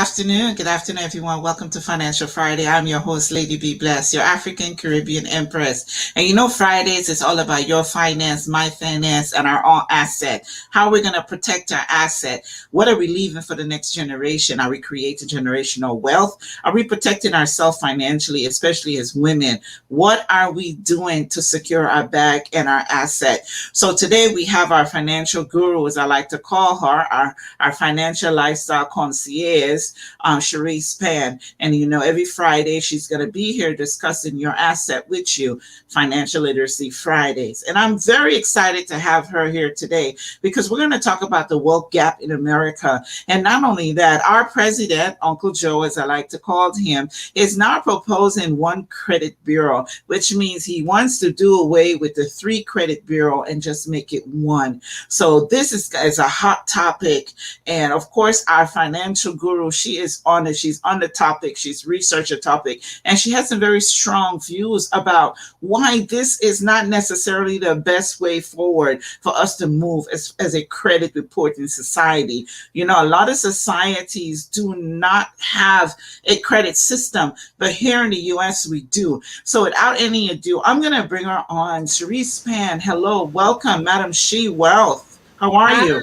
afternoon. Good afternoon, everyone. Welcome to Financial Friday. I'm your host, Lady B Bless, your African Caribbean Empress. And you know, Fridays is all about your finance, my finance, and our own asset. How are we going to protect our asset? What are we leaving for the next generation? Are we creating generational wealth? Are we protecting ourselves financially, especially as women? What are we doing to secure our bag and our asset? So today we have our financial guru, as I like to call her, our financial lifestyle concierge, Cherese Pan. And you know, every Friday she's going to be here discussing your asset with you, Financial Literacy Fridays. And I'm very excited to have her here today because we're going to talk about the wealth gap in America. And not only that, our president, Uncle Joe, as I like to call him, is now proposing one credit bureau, which means he wants to do away with the three credit bureau and just make it one. So this is a hot topic. And of course, our financial guru, she is on it. She's on the topic. She's researched the topic. And she has some very strong views about why this is not necessarily the best way forward for us to move as a credit reporting society. You know, a lot of societies do not have a credit system, but here in the US, we do. So without any ado, I'm going to bring her on. Cherese Pan, hello, welcome, Madam She Wealth. How are you?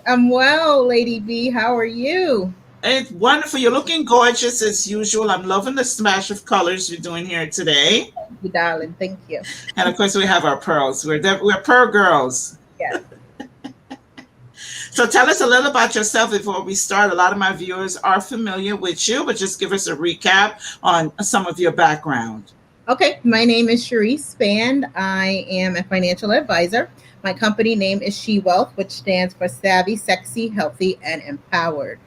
I'm well, Lady B. How are you? It's wonderful. You're looking gorgeous as usual. I'm loving the smash of colors you're doing here today. Thank you, darling. Thank you. And of course, we have our pearls. We're pearl girls. Yes. So tell us a little about yourself before we start. A lot of my viewers are familiar with you, but just give us a recap on some of your background. Okay. My name is Cherese Span. I am a financial advisor. My company name is She Wealth, which stands for Savvy, Sexy, Healthy, and Empowered.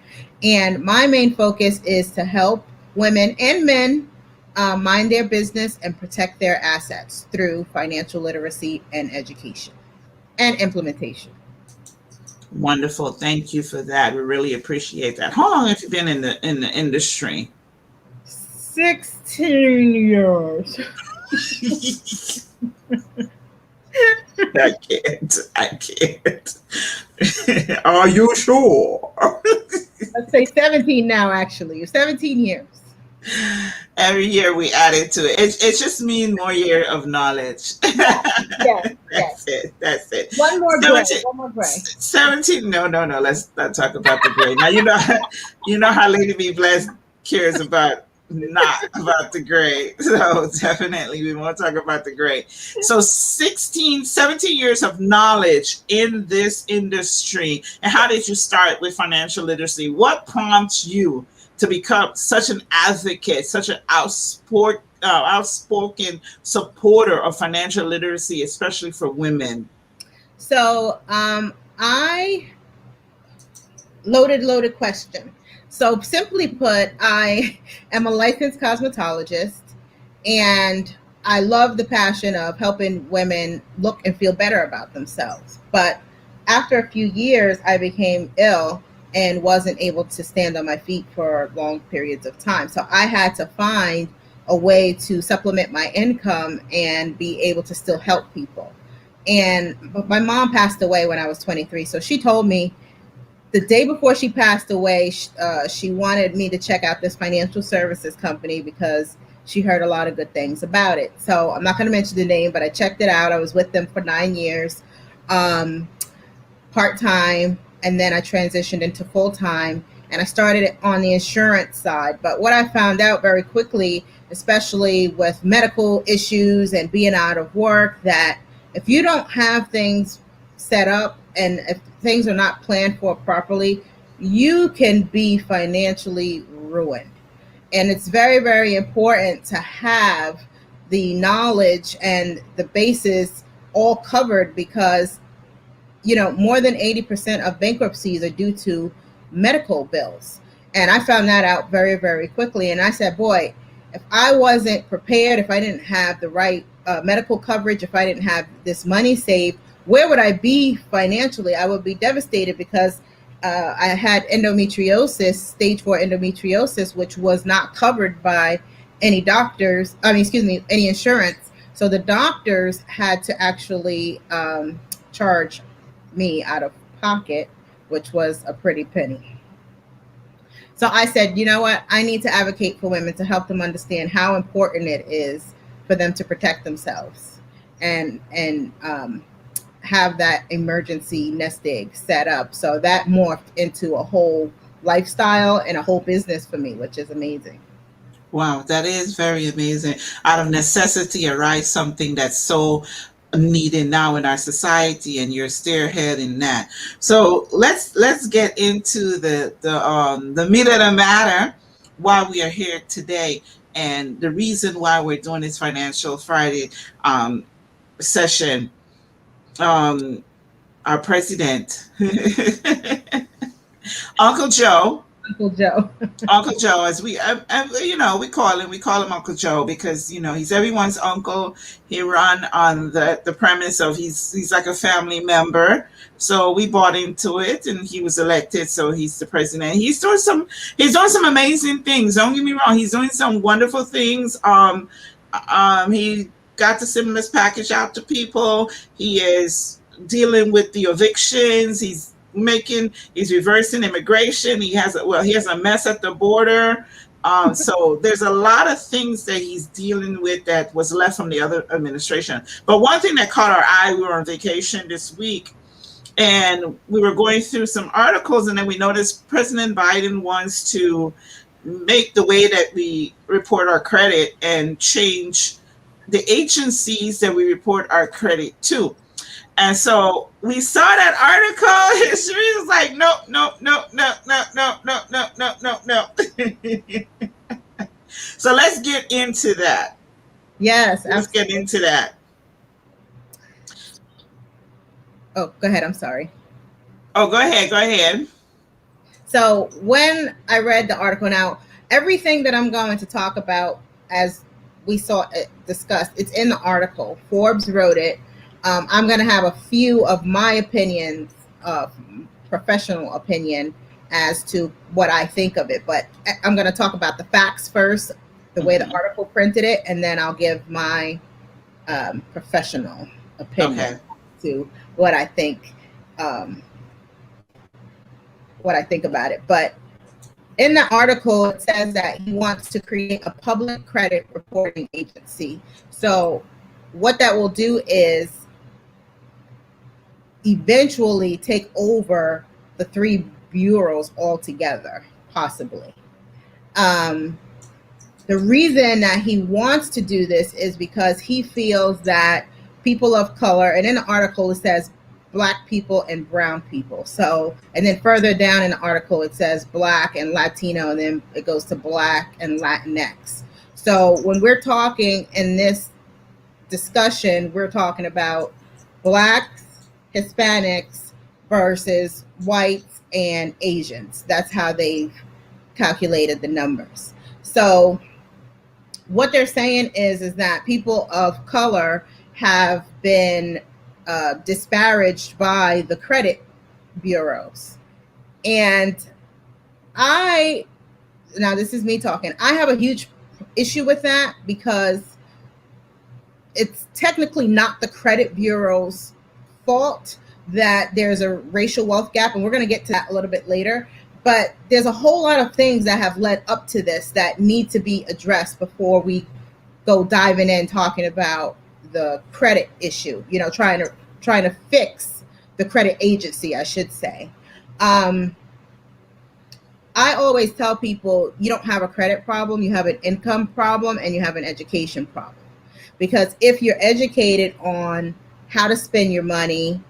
And my main focus is to help women and men mind their business and protect their assets through financial literacy and education and implementation. Wonderful. Thank you for that. We really appreciate that. How long have you been in the industry? 16 years. I can't. Are you sure? Let's say 17 now, actually. 17 years. Every year we add it to it. It just means more year of knowledge. Yes. That's it. One more gray. 17. No. Let's not talk about the gray. Now you know how Lady B Blessed cares about not about the gray. So definitely we won't talk about the gray. So 17 years of knowledge in this industry. And how did you start with financial literacy? What prompts you to become such an advocate, such an outspoken supporter of financial literacy, especially for women? So I loaded question. So simply put, I am a licensed cosmetologist and I love the passion of helping women look and feel better about themselves. But after a few years, I became ill and wasn't able to stand on my feet for long periods of time. So I had to find a way to supplement my income and be able to still help people. And my mom passed away when I was 23. So she told me the day before she passed away, she wanted me to check out this financial services company because she heard a lot of good things about it. So I'm not going to mention the name, but I checked it out. I was with them for 9 years, part-time, and then I transitioned into full-time, and I started on the insurance side. But what I found out very quickly, especially with medical issues and being out of work, that if you don't have things set up and if things are not planned for properly, you can be financially ruined. And it's very, very important to have the knowledge and the basis all covered because, you know, more than 80% of bankruptcies are due to medical bills. And I found that out very, very quickly. And I said, boy, if I wasn't prepared, if I didn't have the right medical coverage, if I didn't have this money saved, where would I be financially? I would be devastated because I had endometriosis, stage 4 endometriosis, which was not covered by any any insurance. So the doctors had to actually charge me out of pocket, which was a pretty penny. So I said, you know what? I need to advocate for women to help them understand how important it is for them to protect themselves and have that emergency nest egg set up. So that morphed into a whole lifestyle and a whole business for me, which is amazing. Wow, that is very amazing. Out of necessity arise something that's so needed now in our society, and you're spearheading that. So let's get into the meat of the matter, why we are here today, and the reason why we're doing this Financial Friday um, session. Um, our president, Uncle Joe, Uncle Joe. Uncle Joe, as we call him Uncle Joe because he's everyone's uncle. He run on the premise of he's like a family member. So we bought into it, and he was elected. So he's the president. He's doing some amazing things. Don't get me wrong. He's doing some wonderful things. He got the stimulus package out to people. He is dealing with the evictions. He's reversing immigration. He has a mess at the border. So there's a lot of things that he's dealing with that was left from the other administration. But one thing that caught our eye, we were on vacation this week, and we were going through some articles, and then we noticed President Biden wants to make the way that we report our credit and change the agencies that we report our credit to. And so we saw that article, and Cherese was like, "No, no, no, no, no, no, no, no, no, no, no." So let's get into that. Yes, Let's get absolutely. into that. Oh, go ahead. I'm sorry. Oh, go ahead. Go ahead. So when I read the article, now everything that I'm going to talk about, as we saw it discussed, it's in the article. Forbes wrote it. I'm going to have a few of my opinions, professional opinion, as to what I think of it. But I'm going to talk about the facts first, the way the Mhm. article printed it, and then I'll give my professional opinion Okay. to what I think, um, what I think about it. But in the article, it says that he wants to create a public credit reporting agency. So, what that will do is eventually take over the three bureaus altogether, possibly. Um, the reason that he wants to do this is because he feels that people of color, and in the article it says black people and brown people. So, and then further down in the article it says black and Latino, and then it goes to black and Latinx. So, when we're talking in this discussion, we're talking about blacks, Hispanics versus whites and Asians. That's how they've calculated the numbers. So, what they're saying is that people of color have been disparaged by the credit bureaus. And I, now this is me talking, I have a huge issue with that because it's technically not the credit bureau's fault that there's a racial wealth gap, and we're going to get to that a little bit later. But there's a whole lot of things that have led up to this that need to be addressed before we go diving in talking about the credit issue. Trying to fix the credit agency, I should say. Um, I always tell people you don't have a credit problem, you have an income problem, and you have an education problem. Because if you're educated on how to spend your money,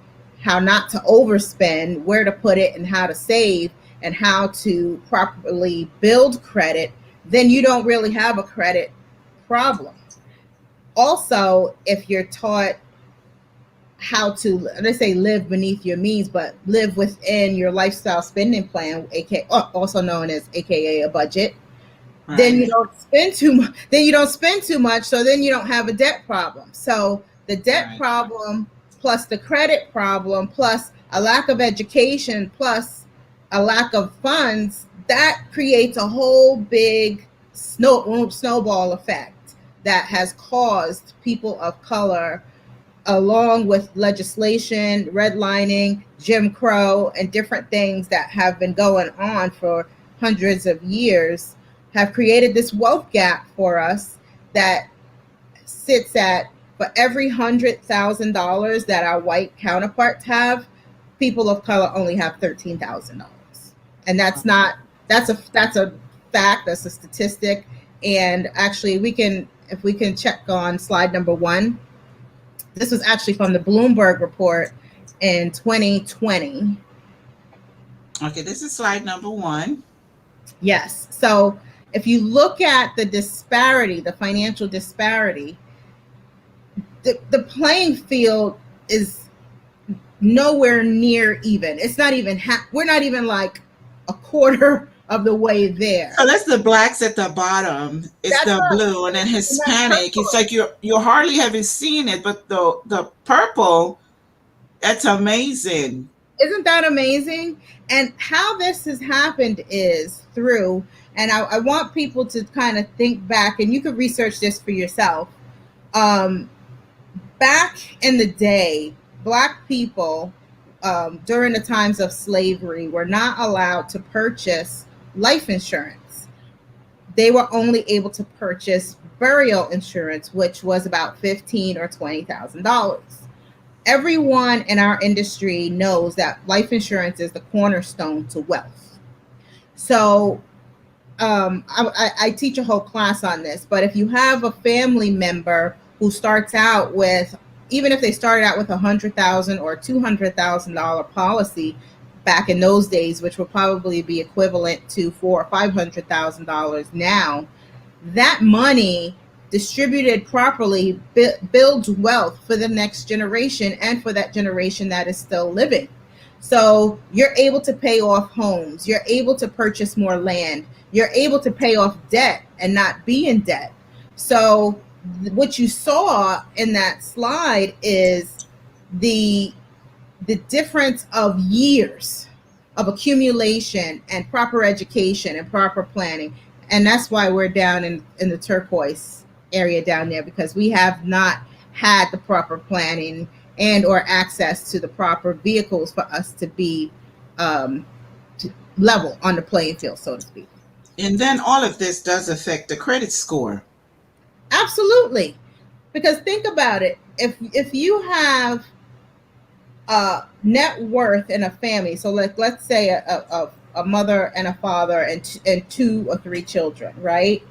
how not to overspend, where to put it, and how to save, and how to properly build credit, then you don't really have a credit problem. Also, if you're taught how to, let's say, live beneath your means, but live within your lifestyle spending plan, aka also known as AKA a budget, then you Right. don't spend too much. Then you don't spend too much. So then you don't have a debt problem. So the debt Right. problem plus the credit problem plus a lack of education plus a lack of funds, that creates a whole big snowball effect that has caused people of color, along with legislation, redlining, Jim Crow, and different things that have been going on for hundreds of years have created this wealth gap for us that sits at, for every $100,000 that our white counterparts have, people of color only have $13,000. And that's a fact, that's a statistic. And actually, we can, if we can check on slide number 1, this was actually from the Bloomberg report in 2020. Okay, this is slide number 1. Yes. So if you look at the disparity, the financial disparity, the playing field is nowhere near even. It's not even we're not even like a quarter of the way there. So that's the blacks at the bottom. It's That's the us. blue, and then Hispanic. purple. It's like you hardly haven't seen it, but the purple, that's amazing. Isn't that amazing? And how this has happened is through, and I want people to kind of think back, and you could research this for yourself. Back in the day, Black people during the times of slavery were not allowed to purchase life insurance. They were only able to purchase burial insurance, which was about $15,000 or $20,000. Everyone in our industry knows that life insurance is the cornerstone to wealth. So I teach a whole class on this, but if you have a family member who starts out with, even if they started out with $100,000 or $200,000 policy back in those days, which will probably be equivalent to $400,000 or $500,000 now, that money distributed properly builds wealth for the next generation and for that generation that is still living. So you're able to pay off homes, you're able to purchase more land, you're able to pay off debt and not be in debt. So what you saw in that slide is the difference of years of accumulation and proper education and proper planning. And that's why we're down in the turquoise area down there, because we have not had the proper planning and or access to the proper vehicles for us to be level on the playing field, so to speak. And then all of this does affect the credit score. Absolutely. Because think about it. If you have net worth in a family, so let's say a mother and a father and 2 or 3 children, right?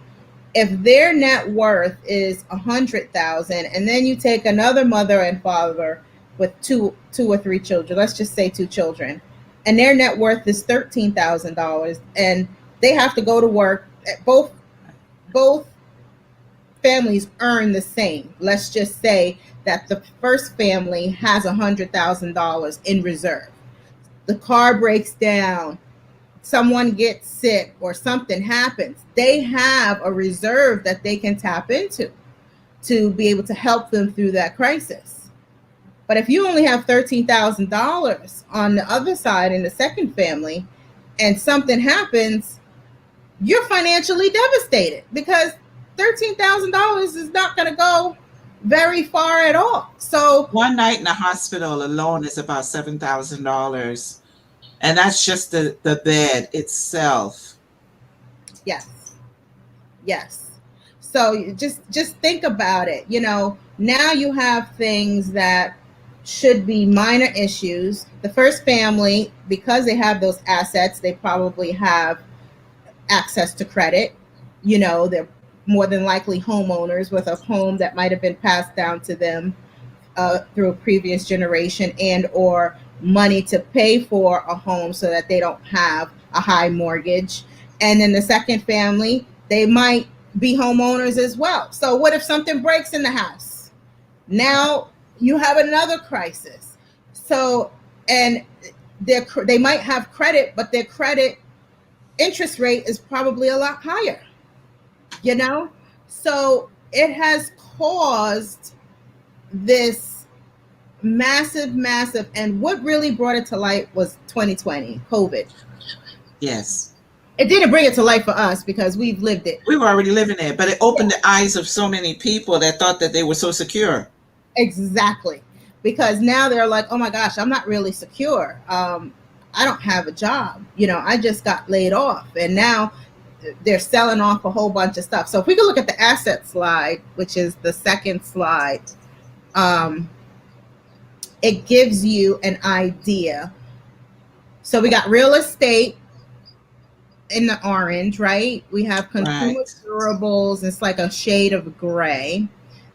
If their net worth is $100,000, and then you take another mother and father with two or 3 children, let's just say 2 children, and their net worth is $13,000, and they have to go to work. Both families earn the same. Let's just say that the first family has $100,000 in reserve. The car breaks down, someone gets sick, or something happens. They have a reserve that they can tap into to be able to help them through that crisis. But if you only have $13,000 on the other side in the second family, and something happens, you're financially devastated, because $13,000 is not going to go very far at all. So one night in the hospital alone is about $7,000, and that's just the bed itself. Yes. So just think about it. Now you have things that should be minor issues. The first family, because they have those assets, they probably have access to credit. They're more than likely homeowners with a home that might have been passed down to them through a previous generation, and or money to pay for a home so that they don't have a high mortgage. And then the second family, they might be homeowners as well. So what if something breaks in the house? Now you have another crisis. So, and they might have credit, but their credit interest rate is probably a lot higher. So it has caused this massive, and what really brought it to light was 2020, COVID. Yes. It didn't bring it to light for us because we've lived it. We were already living it, but it opened the eyes of so many people that thought that they were so secure. Exactly. Because now they're like, oh my gosh, I'm not really secure. I don't have a job. I just got laid off, and now they're selling off a whole bunch of stuff. So if we can look at the asset slide, which is the second slide, um, it gives you an idea. So we got real estate in the orange, right? We have consumer Right. durables. It's like a shade of gray.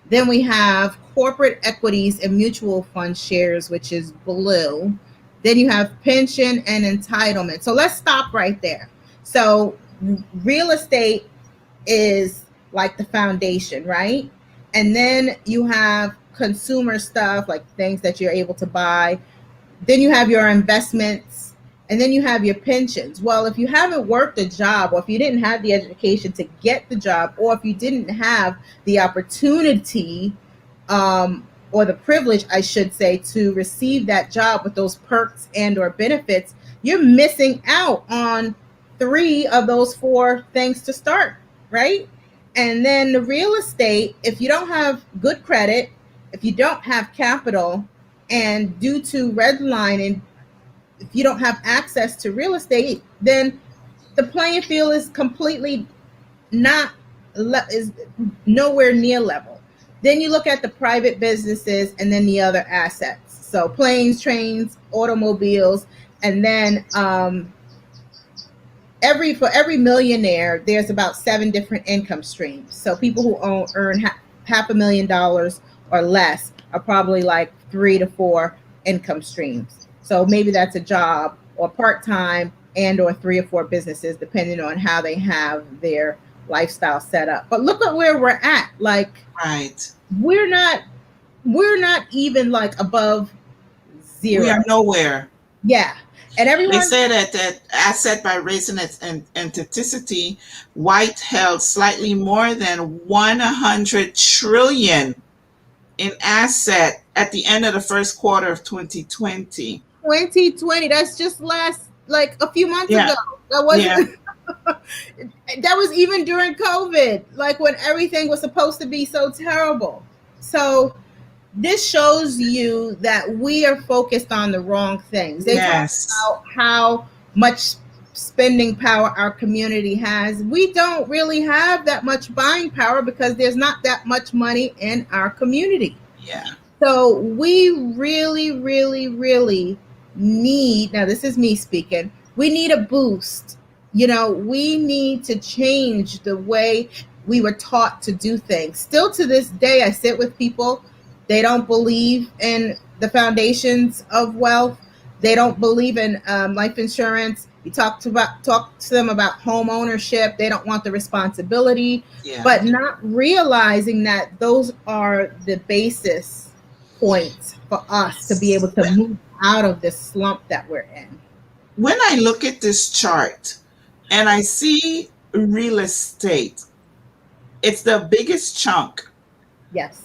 Then we have corporate equities and mutual fund shares, which is blue. Then you have pension and entitlement. So let's stop right there. So real estate is like the foundation, right? And then you have consumer stuff like things that you're able to buy. Then you have your investments, and then you have your pensions. Well, if you haven't worked a job, or if you didn't have the education to get the job, or if you didn't have the opportunity, or the privilege, I should say, to receive that job with those perks and or benefits, you're missing out on three of those four things to start, right? And then the real estate, if you don't have good credit, if you don't have capital, and due to redlining, if you don't have access to real estate, then the playing field is completely not is nowhere near level. Then you look at the private businesses and then the other assets. So planes, trains, automobiles, and then for every millionaire, there's about seven different income streams. So people who earn $500,000 or less are probably like 3 to 4 income streams. So maybe that's a job or part-time and or 3 or 4 businesses, depending on how they have their lifestyle set up. But look at where we're at. Like, Right. we're not even like above We are zero. nowhere. Yeah. And They everyone, say that asset by raising its entity, white held slightly more than 100 trillion in asset at the end of the first quarter of 2020. 2020, that's just like a few months Yeah, ago. That yeah, wasn't that was even during COVID, like when everything was supposed to be so terrible. So this shows you that we are focused on the wrong things. They talk yes, about how much spending power our community has. We don't really have that much buying power because there's not that much money in our community. yeah, So we really, really, really need, now this is me speaking, we need a boost. We need to change the way we were taught to do things. Still to this day, I sit with people, they don't believe in the foundations of wealth. They don't believe in life insurance. You talk to them about home ownership. They don't want the responsibility, yeah. but not realizing that those are the basis points for us to be able to move out of this slump that we're in. When I look at this chart and I see real estate, it's the biggest chunk Yes.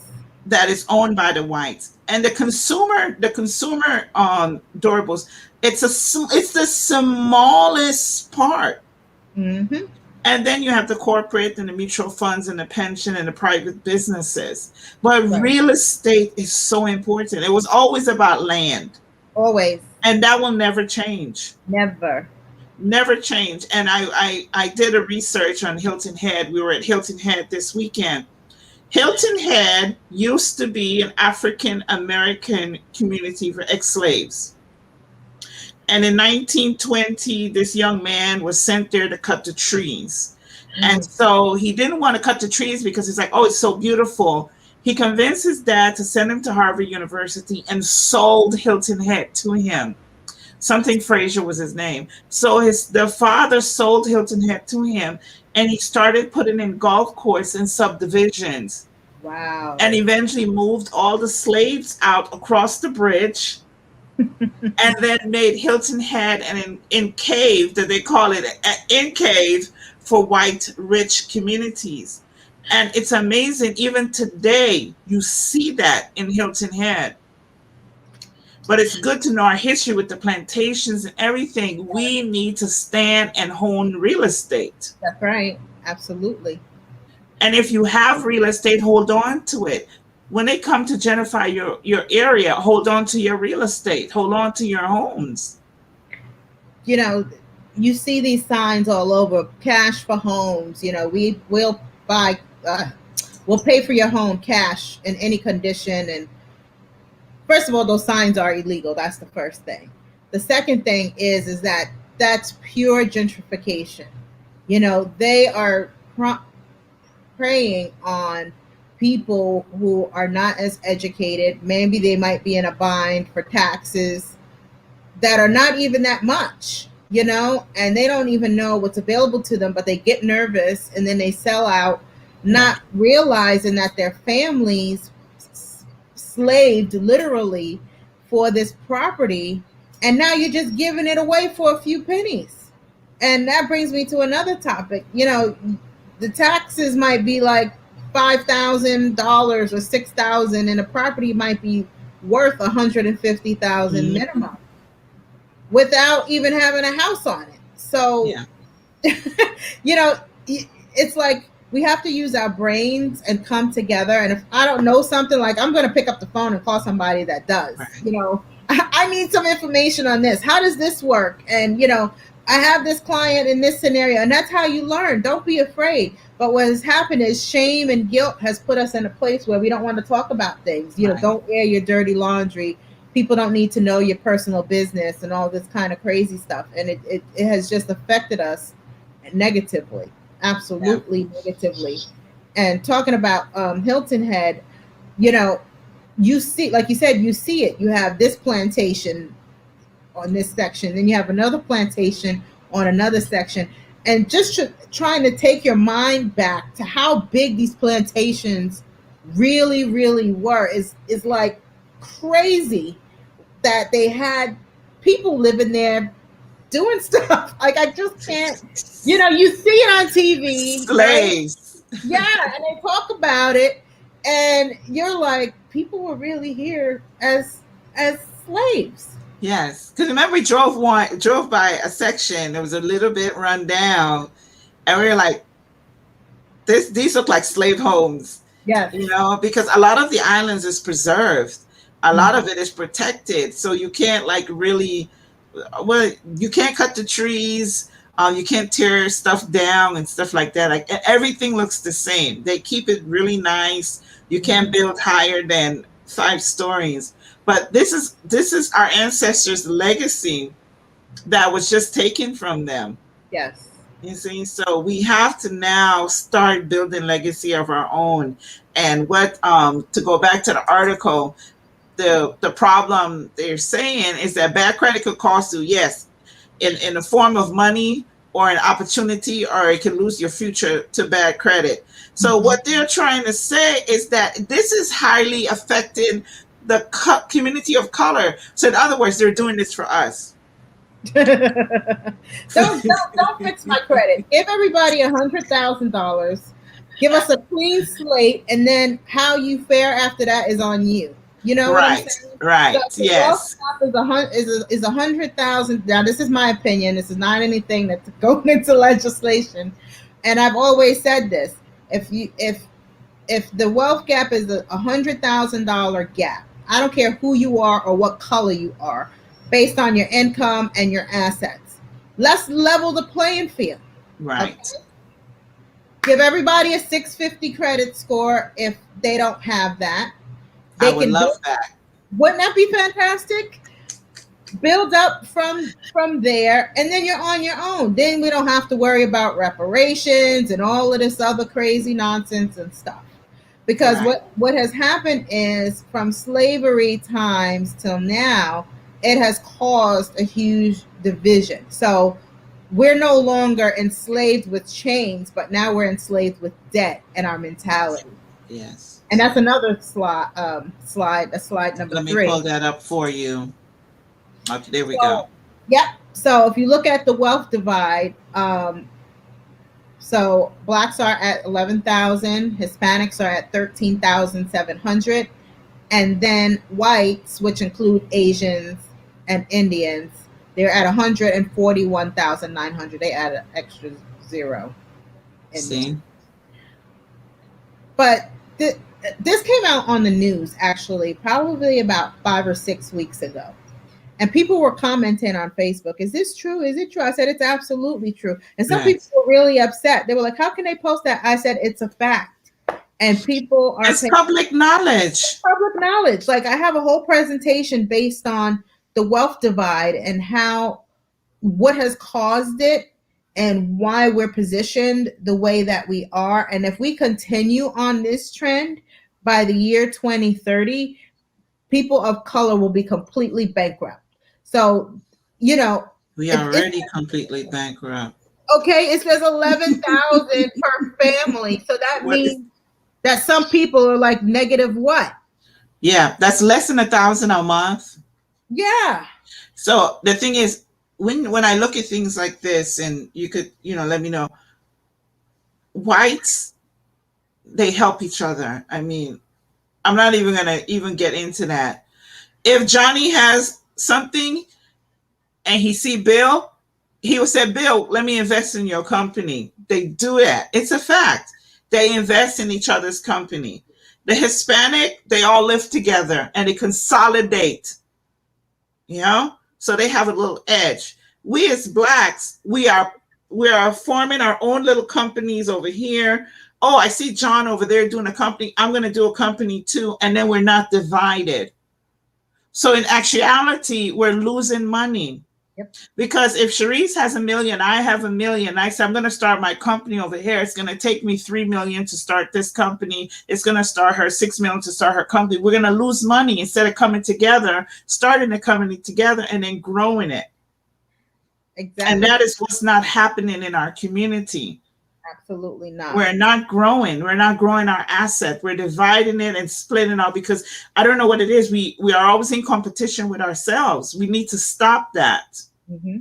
that is owned by the whites, and the consumer durables, it's the smallest part. Mm-hmm. And then you have the corporate and the mutual funds and the pension and the private businesses. But Right. real estate is so important. It was always about land, Always. and that will never change. Never. Never change. And I did a research on Hilton Head. We were at Hilton Head this weekend. Hilton Head used to be an African American community for ex slaves. And in 1920, this young man was sent there to cut the trees. And Mm. so he didn't want to cut the trees because he's like, oh, it's so beautiful. He convinced his dad to send him to Harvard University and sold Hilton Head to him. Something Frazier was his name. So the father sold Hilton Head to him, and he started putting in golf courses and subdivisions, Wow. and eventually moved all the slaves out across the bridge, and then made Hilton Head an in cave, that they call it an in cave for white rich communities. And it's amazing. Even today, you see that in Hilton Head. But it's good to know our history with the plantations and everything. We need to stand and own real estate. That's right. Absolutely. And if you have real estate, hold on to it. When they come to gentrify your area, hold on to your real estate, hold on to your homes. you know, you see these signs all over, cash for homes. We'll buy, we'll pay for your home cash in any condition. And first of all, those signs are illegal. That's the first thing. The second thing is that that's pure gentrification. They are preying on people who are not as educated. Maybe they might be in a bind for taxes that are not even that much, and they don't even know what's available to them, but they get nervous and then they sell out, not realizing that their families slaved literally for this property, and now you're just giving it away for a few pennies. And that brings me to another topic. The taxes might be like $5,000 or $6,000, and a property might be worth $150,000 minimum without even having a house on it. So, it's like we have to use our brains and come together. And if I don't know something, like, I'm going to pick up the phone and call somebody that does. Right. I need some information on this. How does this work? And, I have this client in this scenario, and that's how you learn. Don't be afraid. But what has happened is shame and guilt has put us in a place where we don't want to talk about things. Right. Don't air your dirty laundry. People don't need to know your personal business and all this kind of crazy stuff. And it has just affected us negatively, absolutely negatively. And talking about Hilton Head, you see, like you said, you see it. You have this plantation on this section, then you have another plantation on another section, and just trying to take your mind back to how big these plantations really, really were is like crazy that they had people living there doing stuff. Like, I just can't, you see it on TV. Slaves. Right? Yeah, and they talk about it, and you're like, people were really here as slaves. Yes, because remember we drove by a section that was a little bit run down, and we were like, these look like slave homes. Yes. Because a lot of the islands is preserved, a lot of it is protected, so you can't you can't cut the trees, you can't tear stuff down and stuff like that. Like, everything looks the same. They keep it really nice. You can't build higher than 5 stories. But this is our ancestors' legacy that was just taken from them. Yes. You see, so we have to now start building legacy of our own. And what to go back to the article, the problem they're saying is that bad credit could cost you, yes, in the form of money or an opportunity, or it can lose your future to bad credit. So what they're trying to say is that this is highly affecting the community of color. So in other words, they're doing this for us. don't fix my credit. Give everybody $100,000. Give us a clean slate, and then how you fare after that is on you. You know what I'm saying? Right. So yes. Is 100,000. Now, this is my opinion. This is not anything that's going into legislation. And I've always said this: if the wealth gap is a $100,000 gap, I don't care who you are or what color you are, based on your income and your assets. Let's level the playing field. Right. Okay? Give everybody a 650 credit score if they don't have that. I would love that. Wouldn't that be fantastic? Build up from there, and then you're on your own. Then we don't have to worry about reparations and all of this other crazy nonsense and stuff. Because what has happened is, from slavery times till now, it has caused a huge division. So we're no longer enslaved with chains, but now we're enslaved with debt and our mentality. Yes. And that's another slide number 3. Let me pull that up for you. Okay, there we go. Yep. So if you look at the wealth divide, so blacks are at 11,000, Hispanics are at 13,700, and then whites, which include Asians and Indians, they're at 141,900. They add an extra 0. See? But this came out on the news, actually, probably about 5 or 6 weeks ago. And people were commenting on Facebook, is this true? Is it true? I said, it's absolutely true. And some people Yes. were really upset. They were like, how can they post that? I said, it's a fact. And people are It's paying public knowledge. public knowledge. Like, I have a whole presentation based on the wealth divide and how, what has caused it and why we're positioned the way that we are. And if we continue on this trend by the year 2030, people of color will be completely bankrupt. So, you know, We are it's already completely bankrupt. okay. It says 11,000 per family. So that What is? means that some people are like negative what? Yeah, that's less than 1,000 a month. Yeah. So the thing is, when I look at things like this, and you could, let me know, whites, they help each other. I mean, I'm not even gonna even get into that. If Johnny has something and he see Bill, he will say, Bill, let me invest in your company. They do that. It's a fact. They invest in each other's company. The Hispanic, they all live together and they consolidate, so they have a little edge. We as blacks, we are forming our own little companies over here. Oh, I see John over there doing a company. I'm going to do a company too. And then we're not divided. So in actuality, we're losing money. Yep. Because if Cherese has 1 million, I have 1 million. I say I'm going to start my company over here. It's going to take me 3 million to start this company. It's going to start her 6 million to start her company. We're going to lose money instead of coming together, starting the company together, and then growing it. And Exactly. that is what's not happening in our community. Absolutely not. We're not growing. We're not growing our asset. We're dividing it and splitting out because I don't know what it is. We are always in competition with ourselves. We need to stop that. Mm-hmm.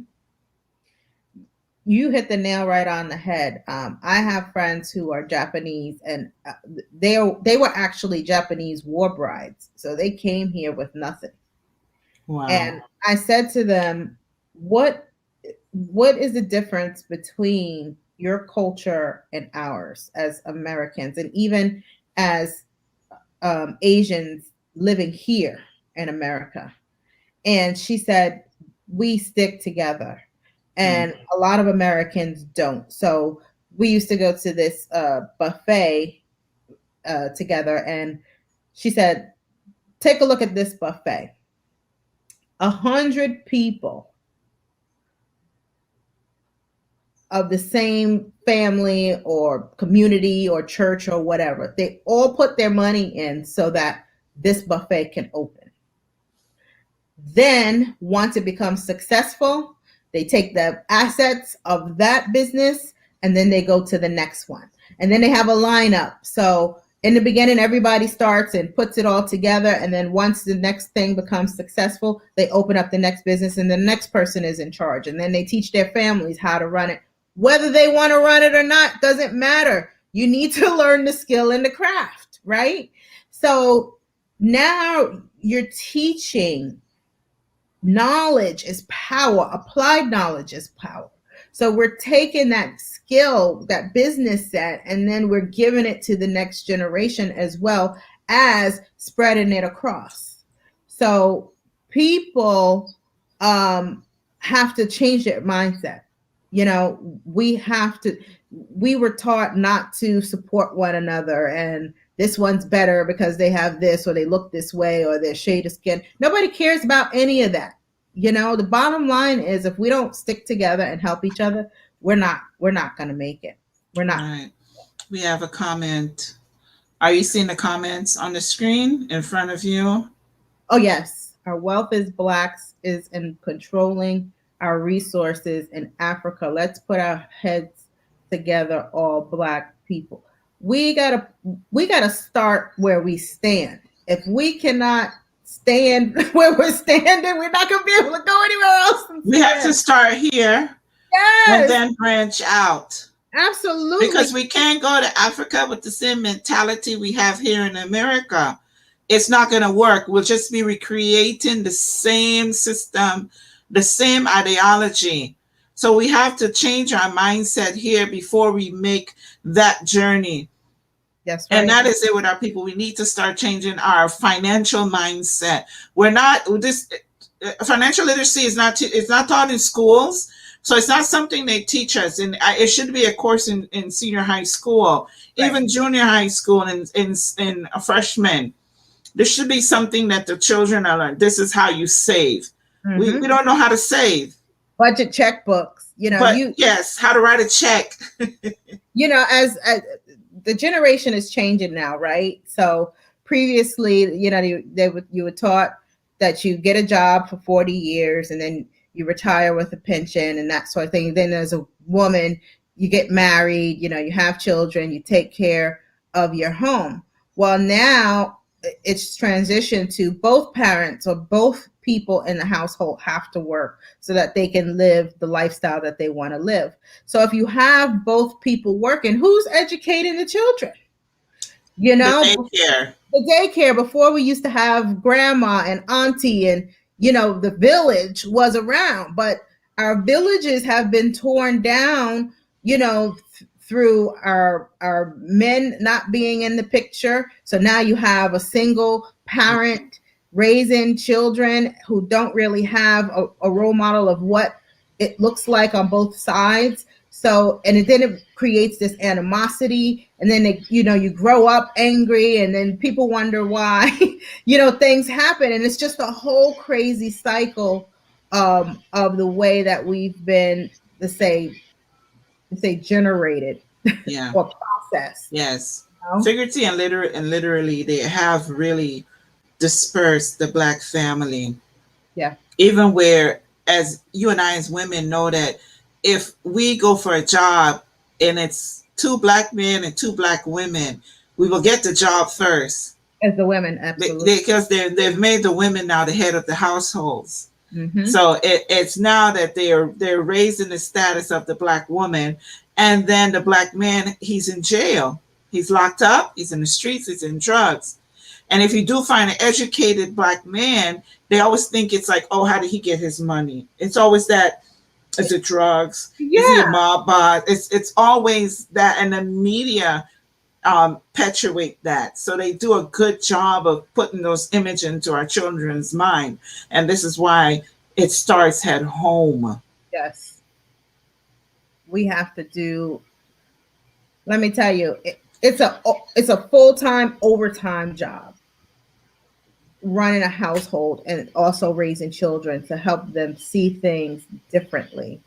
You hit the nail right on the head. I have friends who are Japanese, and they were actually Japanese war brides. So they came here with nothing. Wow. And I said to them, what is the difference between your culture and ours as Americans, and even as Asians living here in America? And she said, we stick together. Mm. And a lot of Americans don't. So we used to go to this buffet together. And she said, take a look at this buffet. 100 people of the same family or community or church or whatever. They all put their money in so that this buffet can open. Then, once it becomes successful, they take the assets of that business and then they go to the next one. And then they have a lineup. So, in the beginning, everybody starts and puts it all together. And then, once the next thing becomes successful, they open up the next business and the next person is in charge. And then they teach their families how to run it. Whether they want to run it or not doesn't matter. You need to learn the skill and the craft, right? So, now you're teaching. Knowledge is power. Applied knowledge is power. So we're taking that skill, that business set, and then we're giving it to the next generation as well as spreading it across. So people have to change their mindset. We were taught not to support one another, and this one's better because they have this or they look this way or their shade of skin. Nobody cares about any of that. The bottom line is, if we don't stick together and help each other, we're not going to make it. We're All not. right. We have a comment. Are you seeing the comments on the screen in front of you? Oh yes, our wealth is blacks is in controlling our resources in Africa. Let's put our heads together, all black people. We gotta start where we stand. If we cannot stand where we're standing, we're not gonna be able to go anywhere else. We have to start here and Yes, then branch out. absolutely. Because we can't go to Africa with the same mentality we have here in America. It's not going to work. We'll just be recreating the same system, the same ideology. So we have to change our mindset here before we make that journey. That's right. And that is it with our people. We need to start changing our financial mindset. We're not this. financial literacy is not it's not taught in schools, so it's not something they teach us. And it should be a course in senior high school, Right. even junior high school, and in a freshman. There should be something that the children are learning. This is how you save. We Mm-hmm. don't know how to save, Budget checkbooks. but yes, how to write a check. As the generation is changing now, right? So previously, you were taught that you get a job for 40 years and then you retire with a pension and that sort of thing. Then as a woman, you get married, you have children, you take care of your home. Well, now it's transitioned to both parents or both people in the household have to work so that they can live the lifestyle that they want to live. So if you have both people working, who's educating the children? You The know, daycare. the daycare. Before, we used to have grandma and auntie, and the village was around, but our villages have been torn down, through our men not being in the picture. So now you have a single parent raising children who don't really have a role model of what it looks like on both sides. So, and then it creates this animosity, and then you grow up angry, and then people wonder why things happen, and it's just a whole crazy cycle of the way that we've been, let's say generated Yeah. or processed. Yes. You know? Figuratively and literally, they have really dispersed the black family. Yeah. Even where, as you and I as women know that if we go for a job and it's two black men and two black women, we will get the job first. As the women, absolutely. Because they've made the women now the head of the households. Mm-hmm. So it's now that they're raising the status of the black woman, and then the black man, he's in jail, he's locked up, he's in the streets, he's in drugs. And if you do find an educated black man, they always think it's like, oh, how did he get his money? It's always that. Is it drugs? Yeah. Is he a mob boss? It's always that, and the media perpetuate that. So they do a good job of putting those images into our children's mind, and this is why it starts at home. Yes. We have to do. Let me tell you, it's a full-time overtime job, running a household and also raising children to help them see things differently.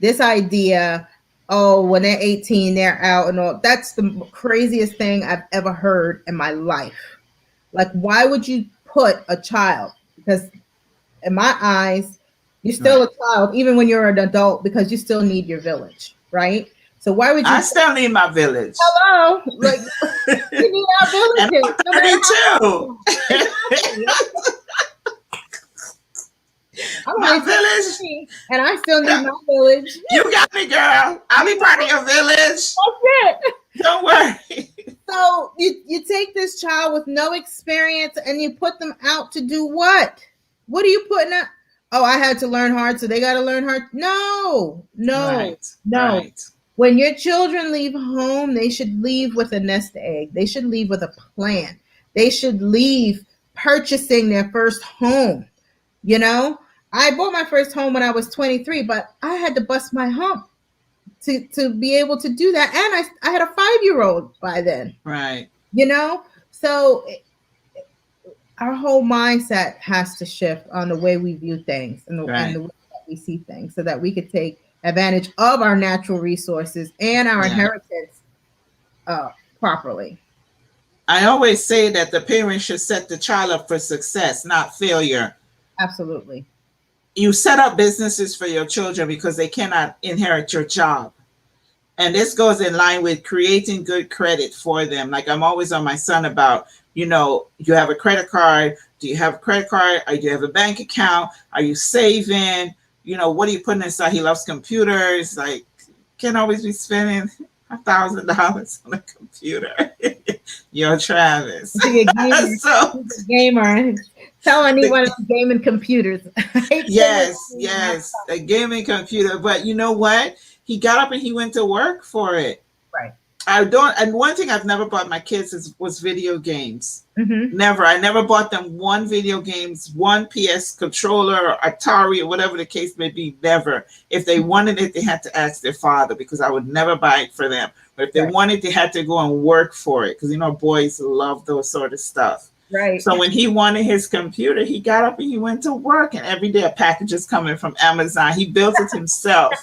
This idea, oh, when they're 18, they're out and all, that's the craziest thing I've ever heard in my life. Like, why would you put a child? Because in my eyes, you're still a child, even when you're an adult, because you still need your village, right? So why would you? I still need my village. Hello, like we need our villages. And I'm my only village. 23, and I still need my village. You got me, girl. I'll be part of your village. That's it. Don't worry. So you take this child with no experience and you put them out to do what? What are you putting out? Oh, I had to learn hard, so they got to learn hard. No. Right. Right. When your children leave home, they should leave with a nest egg. They should leave with a plan. They should leave purchasing their first home. I bought my first home when I was 23, but I had to bust my hump to be able to do that. And I had a 5-year-old by then. Right. So our whole mindset has to shift on the way we view things and the way that we see things, so that we could take advantage of our natural resources and our inheritance properly. I always say that the parents should set the child up for success, not failure. Absolutely. You set up businesses for your children because they cannot inherit your job. And this goes in line with creating good credit for them. Like I'm always on my son about, you have a credit card. Do you have a credit card? Or do you have a bank account? Are you saving? What are you putting inside? He loves computers. Like, can't always be spending $1,000 on a computer. You're Travis. He's a gamer. Tell anyone it's gaming computers. Yes, a gaming computer. But you know what? He got up and he went to work for it. Right. I don't. And one thing I've never bought my kids was video games. Mm-hmm. Never. I never bought them one video games, one PS controller, or Atari, or whatever the case may be. Never. If they wanted it, they had to ask their father, because I would never buy it for them. But if they Right. wanted, they had to go and work for it, because boys love those sort of stuff. Right. So when he wanted his computer, he got up and he went to work, and every day a package is coming from Amazon. He built it himself.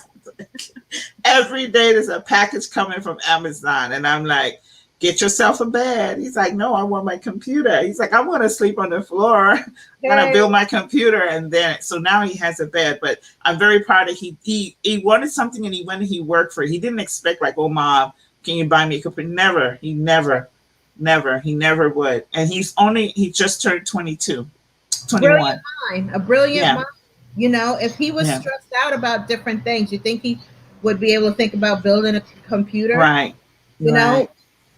Every day there's a package coming from Amazon, and I'm like, get yourself a bed. He's like, no, I want my computer. He's like, I want to sleep on the floor. I'm gonna build my computer. And then so now he has a bed. But I'm very proud of he wanted something, and he went and he worked for it. He didn't expect, like, oh, mom, can you buy me a computer? Never. He never would. And he just turned 22, 21. Brilliant mind, a brilliant mind. If he was Yeah. stressed out about different things, you think he would be able to think about building a computer? Right. Right.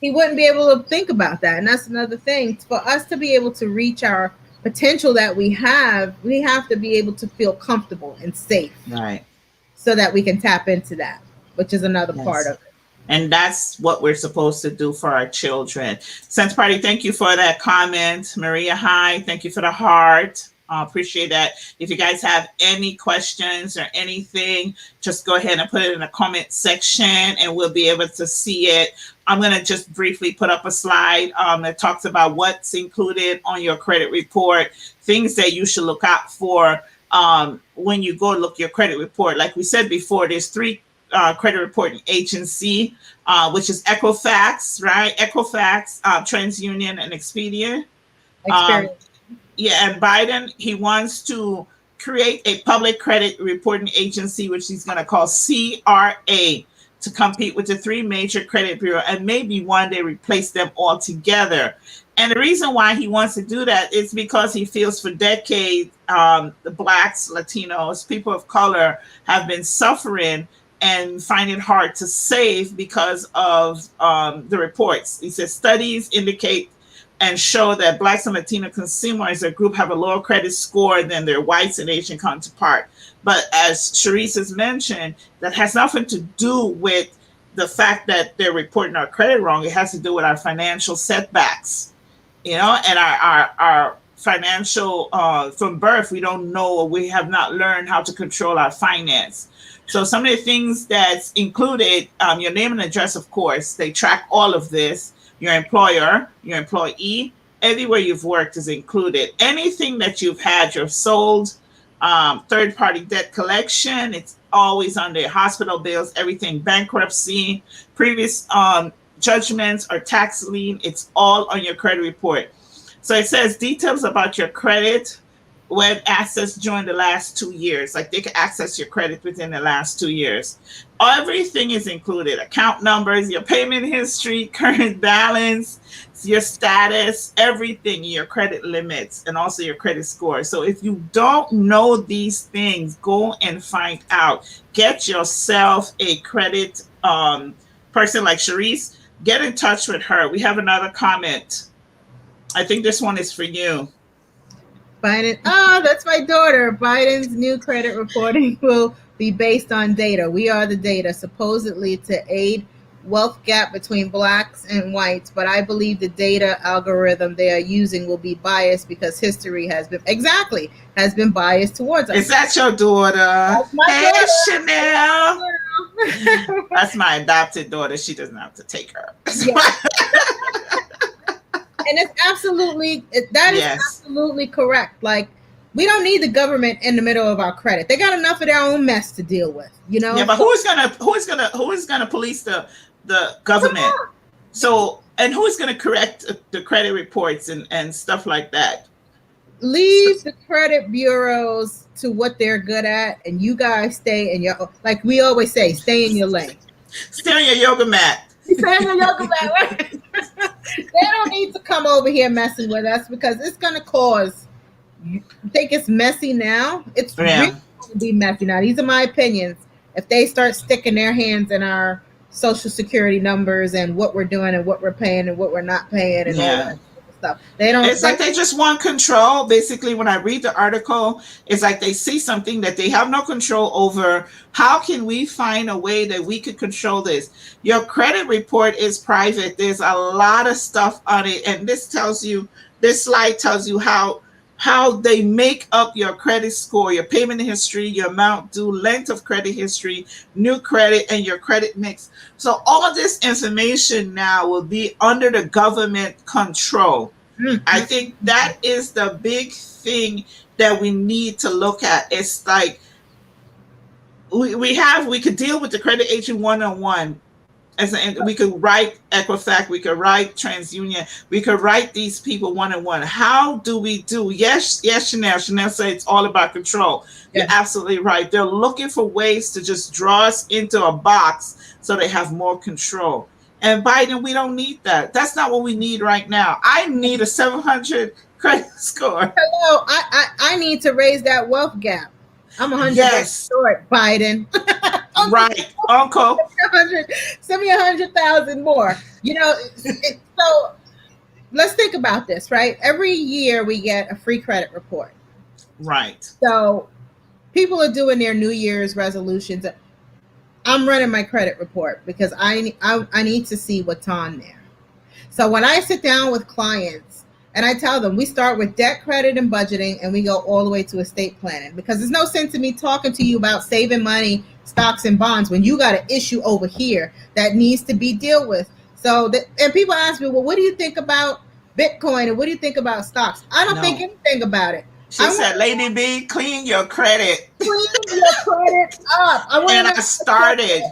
He wouldn't be able to think about that. And that's another thing. For us to be able to reach our potential that we have to be able to feel comfortable and safe. Right. So that we can tap into that, which is another part of it. And that's what we're supposed to do for our children. Sense Party, thank you for that comment. Maria, hi. Thank you for the heart. Appreciate that. If you guys have any questions or anything, just go ahead and put it in the comment section, and we'll be able to see it. I'm going to just briefly put up a slide that talks about what's included on your credit report, things that you should look out for when you go look your credit report. Like we said before, there's 3 credit reporting agency, which is Equifax, right? Equifax, TransUnion, and Experian. And Biden, he wants to create a public credit reporting agency, which he's going to call CRA, to compete with the 3 major credit bureaus, and maybe one day replace them all together. And the reason why he wants to do that is because he feels for decades, the Blacks, Latinos, people of color have been suffering and find it hard to save because of the reports. He says studies indicate and show that Blacks and Latino consumers as a group have a lower credit score than their whites and Asian counterpart. But as Cherese has mentioned, that has nothing to do with the fact that they're reporting our credit wrong. It has to do with our financial setbacks, and our financial, from birth, we don't know, or we have not learned how to control our finance. So some of the things that's included, your name and address, of course, they track all of this. Your employer, your employee, everywhere you've worked is included. Anything that you've had, you've sold, third-party debt collection, it's always on there. Hospital bills, everything, bankruptcy, previous judgments or tax lien, it's all on your credit report. So it says details about your credit, when access during the last 2 years, like they can access your credit within the last 2 years. Everything is included: account numbers, your payment history, current balance, your status, everything, your credit limits, and also your credit score. So if you don't know these things, go and find out. Get yourself a credit person like Cherese. Get in touch with her. We have another comment. I think this one is for you. Biden, that's my daughter. Biden's new credit reporting will be based on data. We are the data, supposedly to aid wealth gap between blacks and whites, but I believe the data algorithm they are using will be biased because history has been biased towards us. Is that your daughter? That's my daughter. Chanel. That's my adopted daughter. She doesn't have to take her. Yeah. And it's absolutely correct. Like, we don't need the government in the middle of our credit. They got enough of their own mess to deal with, Yeah, but who's gonna police the government? So, and who's gonna correct the credit reports and stuff like that? Leave the credit bureaus to what they're good at, and you guys stay in your, like we always say, stay in your lane. Stay on your yoga mat. Stay on your yoga mat, right? They don't need to come over here messing with us because it's going to cause. You think it's messy now? It's really going to be messy now. These are my opinions. If they start sticking their hands in our social security numbers and what we're doing and what we're paying and what we're not paying and all that stuff. They don't. It's like they just want control. Basically, when I read the article, it's like they see something that they have no control over. How can we find a way that we could control this? Your credit report is private. There's a lot of stuff on it, and this slide tells you how they make up your credit score, your payment history, your amount due, length of credit history, new credit, and your credit mix. So all this information now will be under the government control. I think that is the big thing that we need to look at. It's like we could deal with the credit agent one-on-one. We could write Equifax, we could write TransUnion, we could write these people one-on-one. How do we do? Yes, Chanel. Chanel said it's all about control. Yeah. You're absolutely right. They're looking for ways to just draw us into a box so they have more control. And Biden, we don't need that. That's not what we need right now. I need a 700 credit score. Hello, I need to raise that wealth gap. I'm 100 short, Biden. Right, Uncle. Send me 100,000 more. So let's think about this, right? Every year we get a free credit report. Right. So people are doing their New Year's resolutions. I'm running my credit report because I need to see what's on there. So when I sit down with clients and I tell them we start with debt, credit, and budgeting, and we go all the way to estate planning, because there's no sense in me talking to you about saving money, stocks, and bonds when you got an issue over here that needs to be dealt with. And people ask me, well, what do you think about Bitcoin and what do you think about stocks? I don't think anything about it. She said, Lady B, clean your credit. Clean your credit up. I started.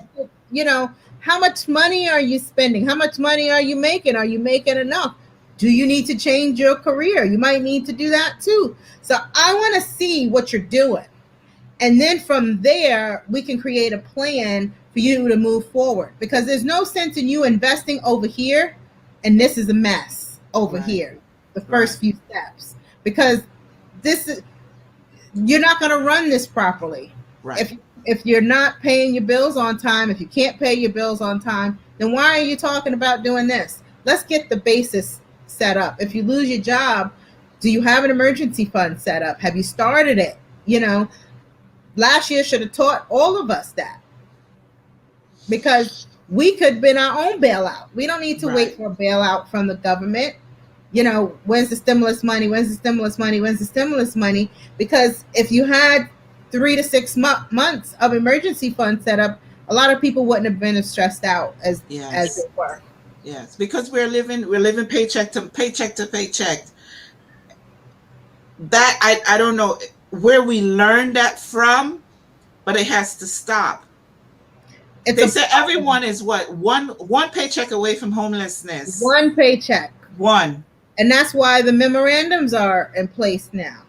How much money are you spending? How much money are you making? Are you making enough? Do you need to change your career? You might need to do that too. So I want to see what you're doing. And then from there, we can create a plan for you to move forward, because there's no sense in you investing over here and this is a mess over here, the first few steps, because you're not going to run this properly. Right. If you're not paying your bills on time, if you can't pay your bills on time, then why are you talking about doing this? Let's get the basis set up. If you lose your job, do you have an emergency fund set up? Have you started it? Last year should have taught all of us that, because we could have been our own bailout. We don't need to wait for a bailout from the government. When's the stimulus money? When's the stimulus money? When's the stimulus money? Because if you had 3 to 6 months of emergency fund set up, a lot of people wouldn't have been as stressed out as they were. Yes, because we're living paycheck to paycheck. That I don't know where we learned that from, but it has to stop. They say everyone is one paycheck away from homelessness. One paycheck. One. And that's why the memorandums are in place now.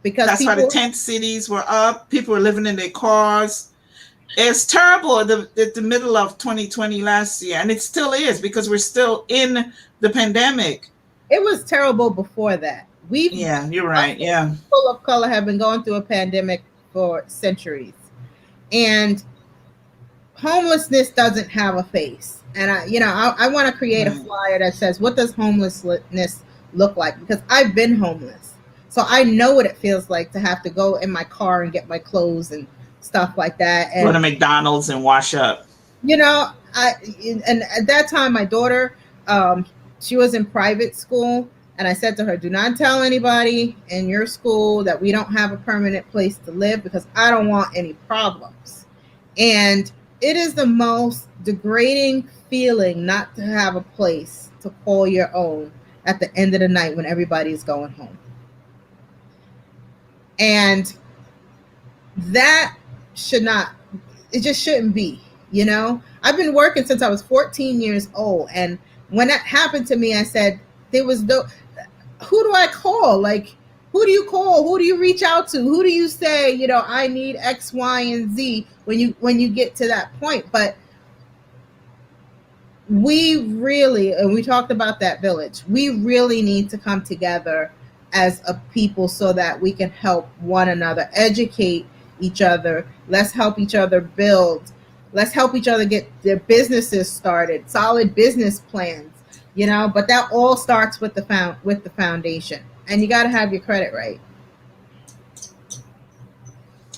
Because that's why the tent cities were up. People were living in their cars. It's terrible at the middle of 2020 last year, and it still is, because we're still in the pandemic. It was terrible before that. You're right. Yeah. People of color have been going through a pandemic for centuries, and homelessness doesn't have a face. And I want to create a flyer that says, what does homelessness look like? Because I've been homeless. So I know what it feels like to have to go in my car and get my clothes and stuff like that. And go to McDonald's and wash up. And at that time, my daughter, she was in private school. And I said to her, do not tell anybody in your school that we don't have a permanent place to live, because I don't want any problems. And it is the most degrading feeling not to have a place to call your own at the end of the night when everybody's going home. And that it just shouldn't be, I've been working since I was 14 years old. And when that happened to me, I said, who do I call? Like, who do you call? Who do you reach out to? Who do you say, I need X, Y, and Z when you get to that point? But we really, and we talked about that village, we really need to come together as a people so that we can help one another, educate each other. Let's help each other build. Let's help each other get their businesses started, solid business plans. But that all starts with the foundation, and you got to have your credit right.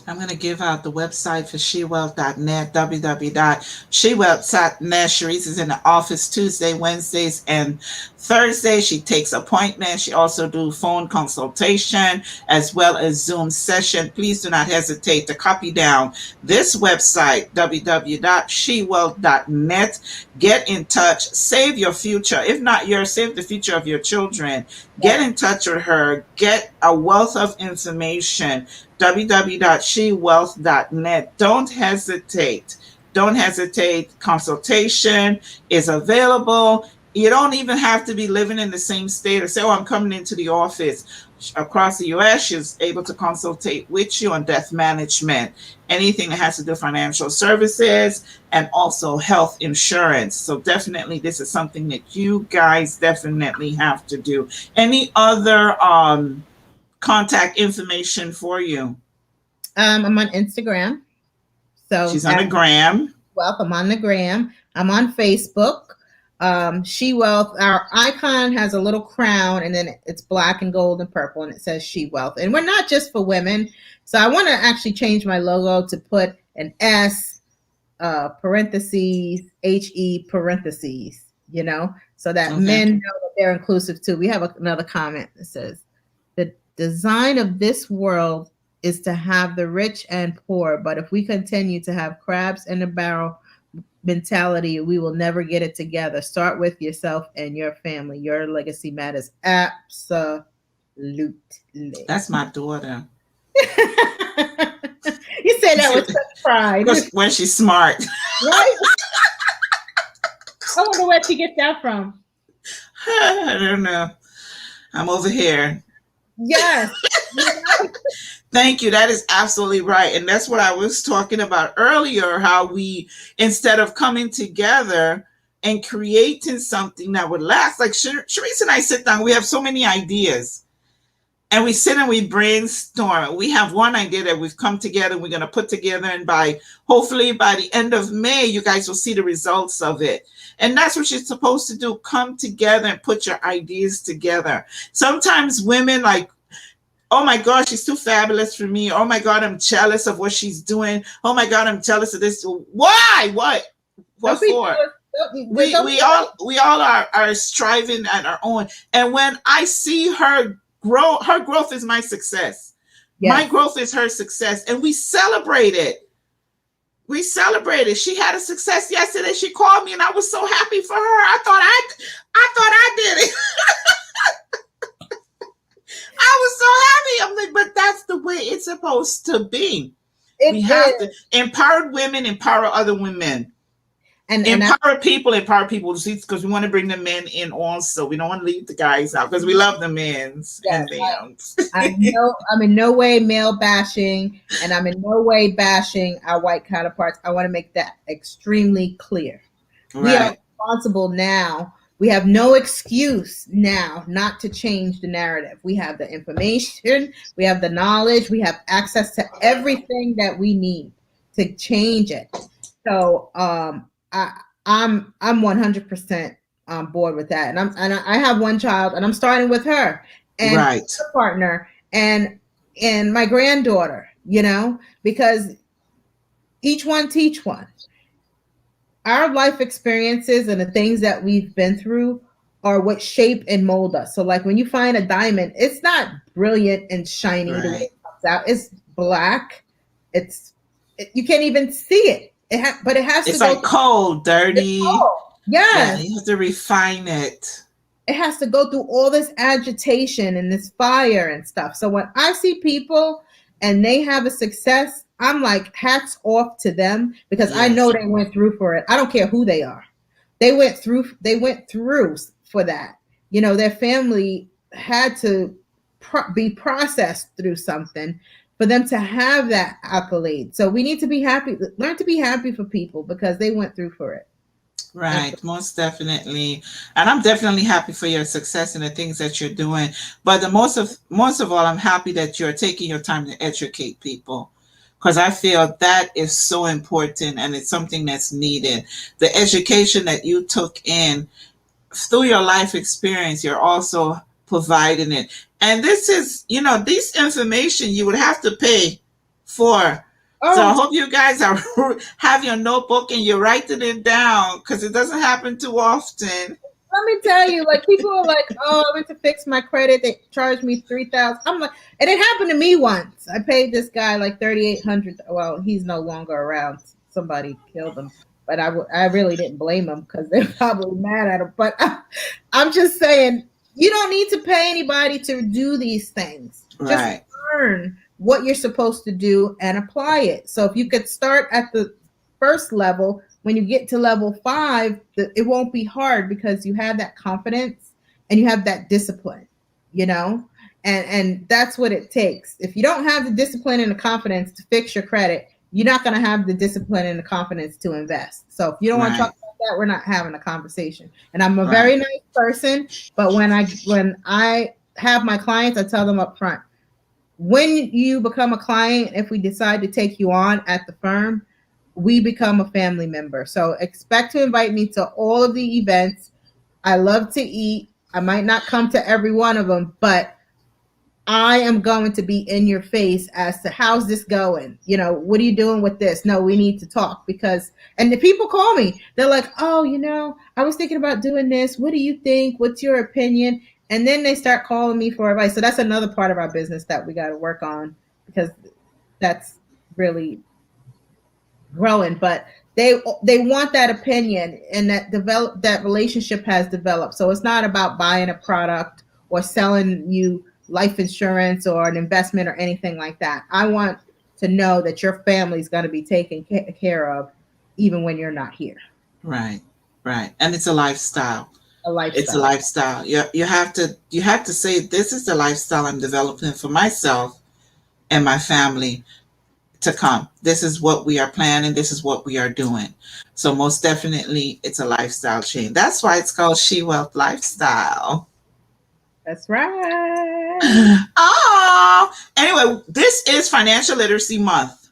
I'm going to give out the website for shewealth.net, www.shewealth.net. Cherese is in the office Tuesday, Wednesdays, and Thursday. She takes appointments. She also do phone consultation as well as Zoom session. Please do not hesitate to copy down this website, www.shewealth.net. Get in touch. Save your future. If not yours, save the future of your children. Get in touch with her. Get a wealth of information. www.shewealth.net. Don't hesitate. Don't hesitate. Consultation is available. You don't even have to be living in the same state or say, oh, I'm coming into the office. Across the U.S., she's able to consultate with you on debt management, anything that has to do with financial services, and also health insurance. So definitely this is something that you guys definitely have to do. Any other contact information for you? I'm on Instagram. So She's on the gram. Wealth. I'm on the gram. I'm on Facebook. She Wealth. Our icon has a little crown, and then it's black and gold and purple, and it says She Wealth. And we're not just for women. So I want to actually change my logo to put an S parentheses HE parentheses. So that men know that they're inclusive too. We have another comment that says the design of this world is to have the rich and poor, but if we continue to have crabs in the barrel mentality, we will never get it together. Start with yourself and your family. Your legacy matters. Absolutely. That's my daughter. You say that with such pride. When she's smart. Right? I wonder where she gets that from. I don't know. I'm over here. Yes. Thank you. That is absolutely right. And that's what I was talking about earlier, how we, instead of coming together and creating something that would last, like Cherese and I sit down, we have so many ideas. And we sit and we brainstorm. We have one idea that we've come together, we're going to put together, and hopefully by the end of May, you guys will see the results of it. And that's what you're supposed to do. Come together and put your ideas together. Sometimes women oh my God, she's too fabulous for me. Oh my God, I'm jealous of what she's doing. Oh my God, I'm jealous of this. Why? What for? We all are striving at our own. And when I see her grow, her growth is my success. Yes. My growth is her success. And we celebrate it. We celebrated. She had a success yesterday. She called me and I was so happy for her. I thought I did it. I was so happy. I'm like, but that's the way it's supposed to be. We have to empower women, empower other women. And empower people because we want to bring the men in also. We don't want to leave the guys out because we love the men. Yes, I'm in no way male bashing, and I'm in no way bashing our white counterparts. I want to make that extremely clear. Right. We are responsible now. We have no excuse now not to change the narrative. We have the information, we have the knowledge, we have access to everything that we need to change it. So I'm 100% on board with that. And I have one child, and I'm starting with her and her partner and my granddaughter, because each one teach one. Our life experiences and the things that we've been through are what shape and mold us. So like when you find a diamond, it's not brilliant and shiny the way it comes out. It's black. You can't even see it. But it has to go. It's like cold, dirty. Yeah. You have to refine it. It has to go through all this agitation and this fire and stuff. So when I see people and they have a success, I'm like, hats off to them, because I know they went through for it. I don't care who they are. They went through for that. Their family had to be processed through something for them to have that accolade. So we need to be happy, learn to be happy for people because they went through for it. Right, most definitely. And I'm definitely happy for your success and the things that you're doing. But most of all, I'm happy that you're taking your time to educate people, because I feel that is so important and it's something that's needed. The education that you took in through your life experience, you're also providing it. And this is, this information you would have to pay for. So I Oh, hope you guys are have your notebook and you're writing it down because it doesn't happen too often. let me tell you, like people are like, "Oh, I went to fix my credit. They charged me 3,000." I'm like, and it happened to me once. I paid this guy like 3,800. Well, he's no longer around. Somebody killed him, but I really didn't blame him because they're probably mad at him. But I'm just saying, you don't need to pay anybody to do these things. Just Right, learn what you're supposed to do and apply it. So if you could start at the first level, when you get to level 5, it won't be hard because you have that confidence and you have that discipline, you know? And that's what it takes. If you don't have the discipline and the confidence to fix your credit, you're not going to have the discipline and the confidence to invest. So if you don't want to talk right, about that, we're not having a conversation. And I'm a right, very nice person, but when I have my clients, I tell them up front, when you become a client, if we decide to take you on at the firm, we become a family member. So expect to invite me to all of the events. I love to eat. I might not come to every one of them, but I am going to be in your face as to how's this going? What are you doing with this? No, we need to talk and the people call me. They're like, oh, I was thinking about doing this. What do you think? What's your opinion? And then they start calling me for advice. So that's another part of our business that we got to work on because that's really growing, but they want that opinion and that relationship has developed. So it's not about buying a product or selling you life insurance or an investment or anything like that. I want to know that your family's going to be taken care of even when you're not here. right, right. And it's a lifestyle. A It's a lifestyle. lifestyle. You have to say this is the lifestyle I'm developing for myself and my family to come. This is what we are planning. This is what we are doing. So most definitely, it's a lifestyle change. That's why it's called She Wealth Lifestyle. That's right. Oh, anyway, this is Financial Literacy Month.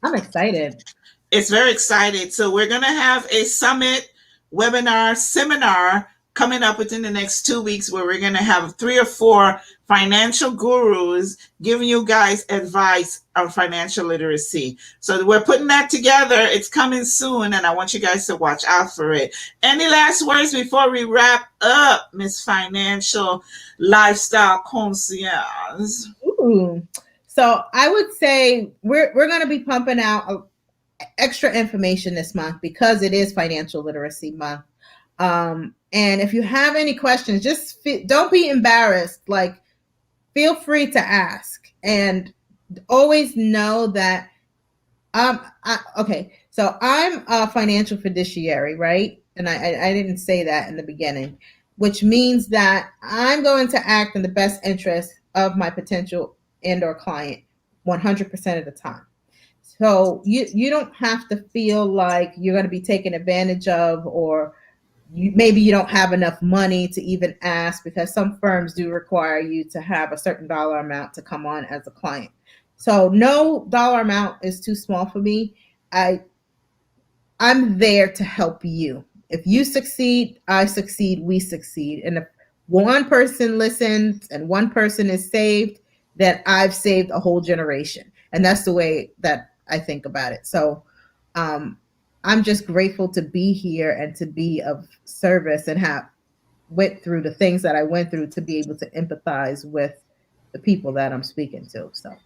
I'm excited. It's very exciting. So we're going to have a summit, webinar, seminar coming up within the next 2 weeks where we're going to have 3 or 4 financial gurus giving you guys advice on financial literacy. So we're putting that together. It's coming soon, and I want you guys to watch out for it. Any last words before we wrap up, Miss Financial Lifestyle Concierge? Ooh. So I would say we're going to be pumping out extra information this month because it is Financial Literacy Month. And if you have any questions, don't be embarrassed. Like, feel free to ask, and always know that okay. So I'm a financial fiduciary, right? And I didn't say that in the beginning, which means that I'm going to act in the best interest of my potential and or client 100% of the time. So you don't have to feel like you're going to be taken advantage of, or maybe you don't have enough money to even ask, because some firms do require you to have a certain dollar amount to come on as a client. So no dollar amount is too small for me. I'm there to help you. If you succeed, I succeed, we succeed. And if one person listens and one person is saved, then I've saved a whole generation. And that's the way that I think about it. So um, I'm just grateful to be here and to be of service and have went through the things that I went through to be able to empathize with the people that I'm speaking to. So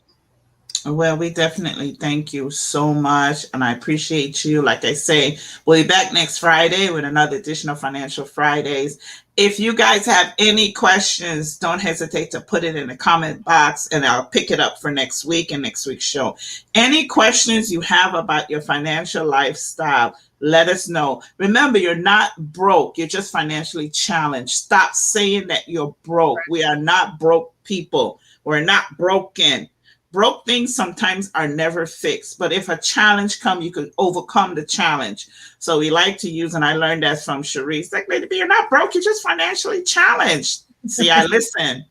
Well, we definitely thank you so much, and I appreciate you. Like I say, we'll be back next Friday with another edition of Financial Fridays. If you guys have any questions, don't hesitate to put it in the comment box, and I'll pick it up for next week and next week's show. Any questions you have about your financial lifestyle, let us know. Remember, you're not broke. You're just financially challenged. Stop saying that you're broke. We are not broke people. We're not broken. Broke things sometimes are never fixed, but if a challenge comes, you can overcome the challenge. So we like to use, and I learned that from Cherese, like, Lady B, you're not broke, you're just financially challenged. See, I listen.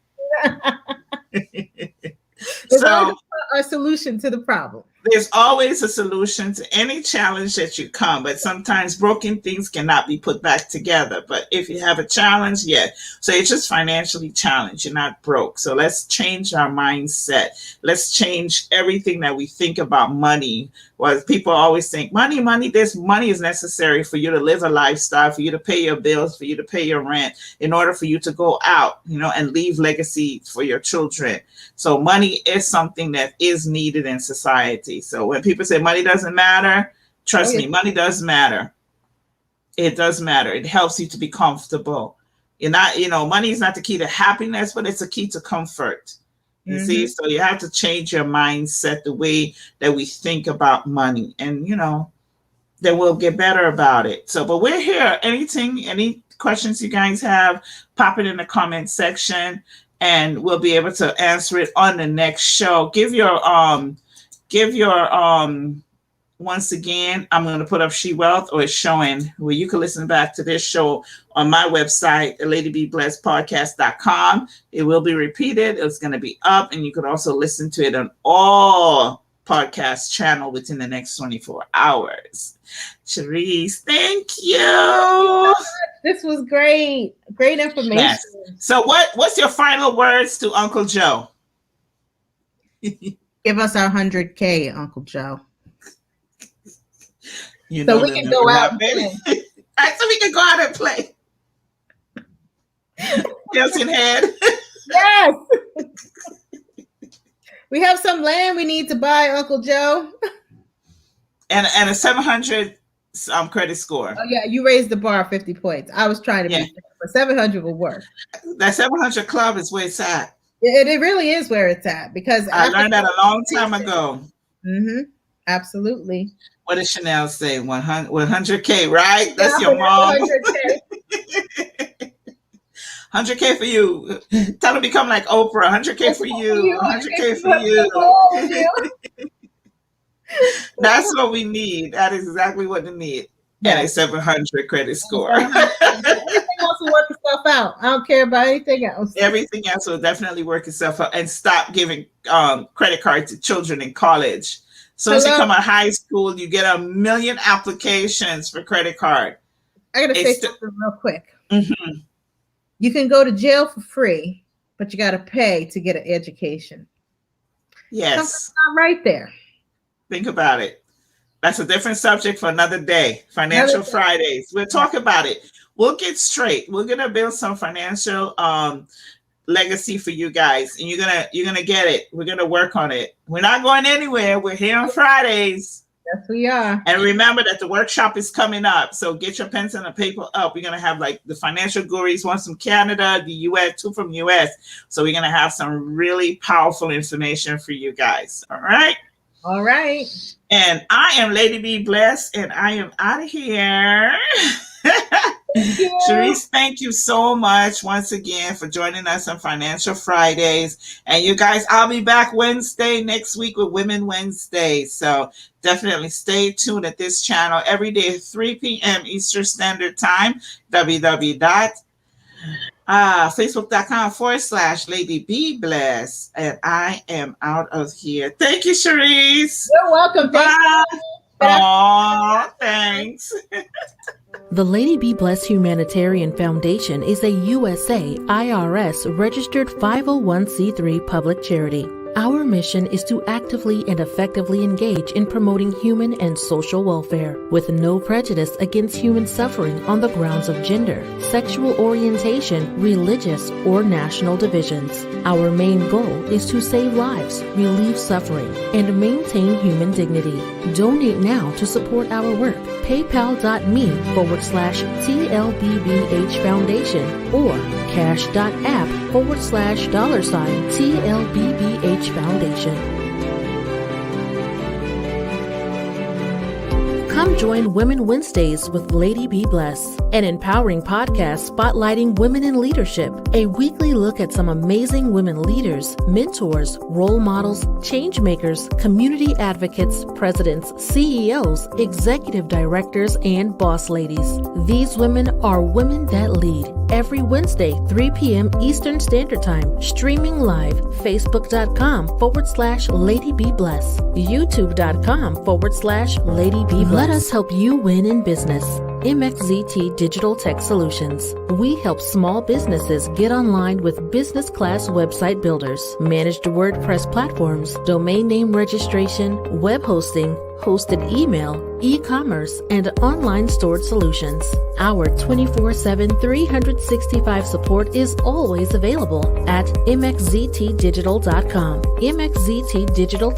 there's So always a solution to the problem. There's always a solution to any challenge that you come, but sometimes broken things cannot be put back together. But if you have a challenge, yeah. So you're just financially challenged. You're not broke. So let's change our mindset. Let's change everything that we think about money. Well, people always think money, money. This money is necessary for you to live a lifestyle, for you to pay your bills, for you to pay your rent, in order for you to go out, and leave legacy for your children. So money is something that is needed in society. So when people say money doesn't matter, trust me, money does matter. It does matter. It helps you to be comfortable. You're not, money is not the key to happiness, but it's a key to comfort. You see, so you have to change your mindset, the way that we think about money, and then we'll get better about it. So, but we're here. Any questions you guys have, pop it in the comment section, and we'll be able to answer it on the next show. Give your once again, I'm going to put up She Wealth, or it's showing where you can listen back to this show on my website, ladybeblessedpodcast.com. It will be repeated. It's going to be up, and you can also listen to it on all podcast channel within the next 24 hours. Cherese, thank you. This was great. Great information. Yes. So what's your final words to Uncle Joe? Give us our 100K, Uncle Joe. So we can go out and play. So we can go out and play. Hilton Head. Yes. We have some land we need to buy, Uncle Joe. And a 700 credit score. Oh yeah, you raised the bar 50 points. I was trying to be, but 700 will work. That 700 club is where it's at. It really is where it's at, because I learned that a long time ago. Absolutely. What does Chanel say? 100K, right? That's your mom. 100K. 100K for you. Tell her to become like Oprah. 100K for you. 100K for you. That's what we need. That is exactly what we need. And a 700 credit score. Everything else will work itself out. I don't care about anything else. Everything else will definitely work itself out. And stop giving credit cards to children in college. So as you come out of high school, you get 1 million applications for credit card. I gotta say something real quick. You can go to jail for free, but you gotta pay to get an education. Yes. Something's not right there. Think about it. That's a different subject for another day. Financial Fridays. We'll talk about it. We'll get straight. We're gonna build some financial legacy for you guys, and you're gonna get it. We're gonna work on it. We're not going anywhere. We're here on Fridays. Yes, we are. And remember that the workshop is coming up, so get your pens and a paper up. We're gonna have like the financial gurus, one from Canada, the US, 2 from US. So we're gonna have some really powerful information for you guys. All right. And I am Lady B Blessed, and I am out of here. Cherese, thank you so much once again for joining us on Financial Fridays. And you guys, I'll be back Wednesday next week with Women Wednesday. So definitely stay tuned at this channel every day at 3 p.m. Eastern Standard Time. Facebook.com/Lady B Bless. And I am out of here. Thank you, Cherese. You're welcome. Bye. Aw, thanks. The Lady Be Blessed Humanitarian Foundation is a USA IRS registered 501c3 public charity. Our mission is to actively and effectively engage in promoting human and social welfare, with no prejudice against human suffering on the grounds of gender, sexual orientation, religious, or national divisions. Our main goal is to save lives, relieve suffering, and maintain human dignity. Donate now to support our work. PayPal.me/TLBBH Foundation or Cash.app/$TLBBH Foundation. Come join Women Wednesdays with Lady B Bless, an empowering podcast spotlighting women in leadership. A weekly look at some amazing women leaders, mentors, role models, change makers, community advocates, presidents, CEOs, executive directors, and boss ladies. These women are women that lead. every Wednesday, 3 p.m. Eastern Standard Time, streaming live, facebook.com/Lady Be Bless, youtube.com/Lady Be Bless. Let us help you win in business. MXZT Digital Tech Solutions. We help small businesses get online with business class website builders, managed WordPress platforms, domain name registration, web hosting, hosted email, e-commerce, and online stored solutions. Our 24/7, 365 support is always available at mxztdigital.com. MXZT Digital